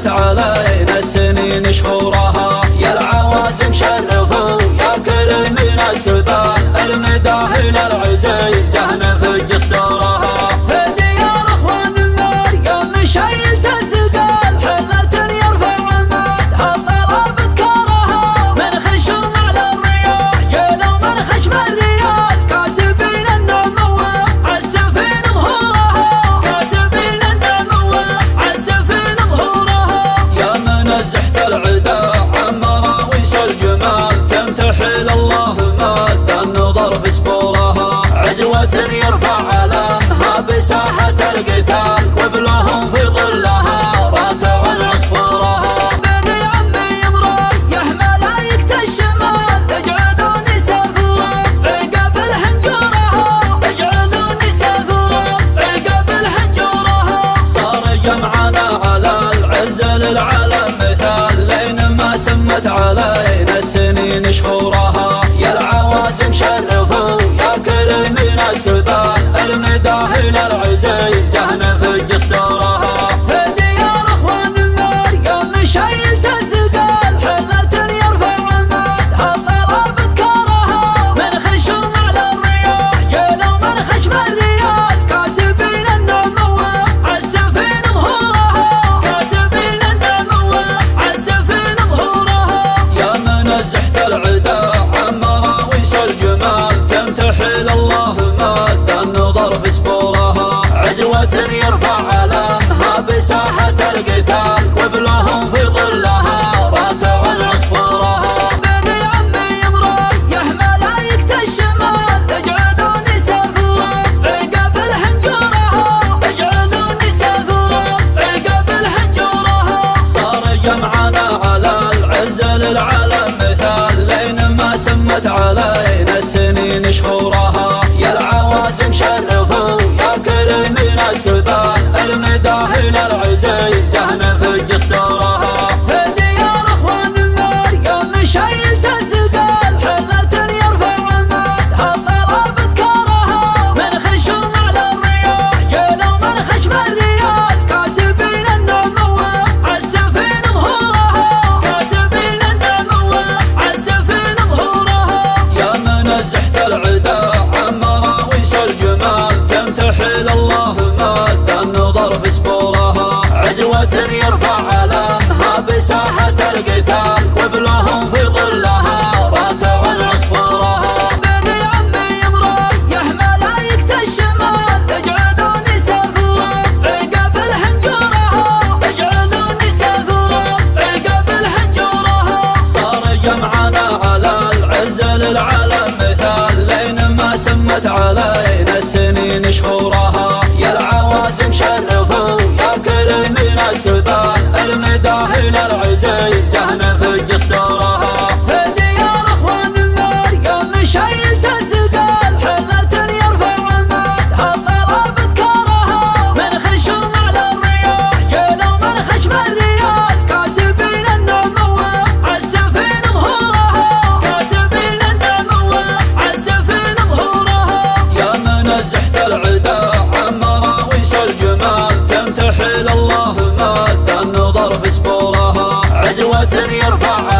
سمت علينا السنين شهورها، يا العوازم شرفوا يا كل من السبال، المداحل العزيزة نفج صدورها. في ديار اخوان النار يوم شيلت الثقال، حلة يرفع عمادها صلابة كارها، من خشم على الرياح يلو من خشم الريال، كاسبين النعم وعسفين ظهورها، كاسبين النعم وعسفين ظهورها. يا من زحت العدا عن مراويس الجمال، تمتحل الله ماد النظر في سبورها، عزوة يرفع علامها بساحة القتال، وبلهم في ظلها راتع عصفورها. بني عمي مريح ملايكة الشمال، اجعلوني سافورا عقب الحنجورها، اجعلوني سافورا عقب الحنجورها. صار جمعنا على العز للعالم مثال، لين ما سمت علينا السنين شهورها، يا العوازم شرفوا يا كل من السبال، المداحل العزيزة نفج صدورها. في ديار اخوان النار يوم شيلت الثقال، حلة يرفع عمادها صلابة كارها، من خشم على الرياح يلو من خشم الريال، كاسبين النعم وعسفين ظهورها، كاسبين النعم وعسفين ظهورها. يا من زحت العدا عن مراويس الجمال، تمتحل الله ماد النظر في سبورها، عزوة يرفع علامها بساحة القتال، وبلهم في ظلها راتع عصفورها. بني عمي مريح ملايكة الشمال، اجعلوني سافورا عقب الحنجورها، اجعلوني سافورا عقب الحنجورها. صار جمعنا على العز للعالم مثال، لين ما سمت علينا السنين شهورها، يا العوازم شرفوا يا كل من السبال، المداحل العزيزة نفج صدورها. في ديار اخوان النار يوم شيلت الثقال، حلة يرفع عمادها صلابة كارها، من خشم على الرياح يلو من خشم الريال، كاسبين النعم وعسفين ظهورها، كاسبين النعم وعسفين ظهورها. يا من زحت العدا عن مراويس الجمال، تمتحل الله ماد النظر في سبورها، عزوة يرفع علامها بساحة القتال، وبلهم في ظلها راتع عصفورها. بني عمي مريح ملايكة الشمال، اجعلوني سافورا عقب الحنجورها، اجعلوني سافورا عقب الحنجورها. صار جمعنا على العز للعالم مثال، لين ما سمت علينا السنين شهورها، يا العوازم شرفوا يا كل من السبال، المداحل العزيزة نفج صدورها. في ديار اخوان النار يوم شيلت الثقال، حلة يرفع عمادها صلابة كارها، من خشم على الرياح يلو من خشم الريال، كاسبين النعم وعسفين ظهورها، كاسبين النعم وعسفين ظهورها. يا من زحت العدا عن مراويس الجمال، تمتحل الله ماد النظر في سبورها، عزوة يرفع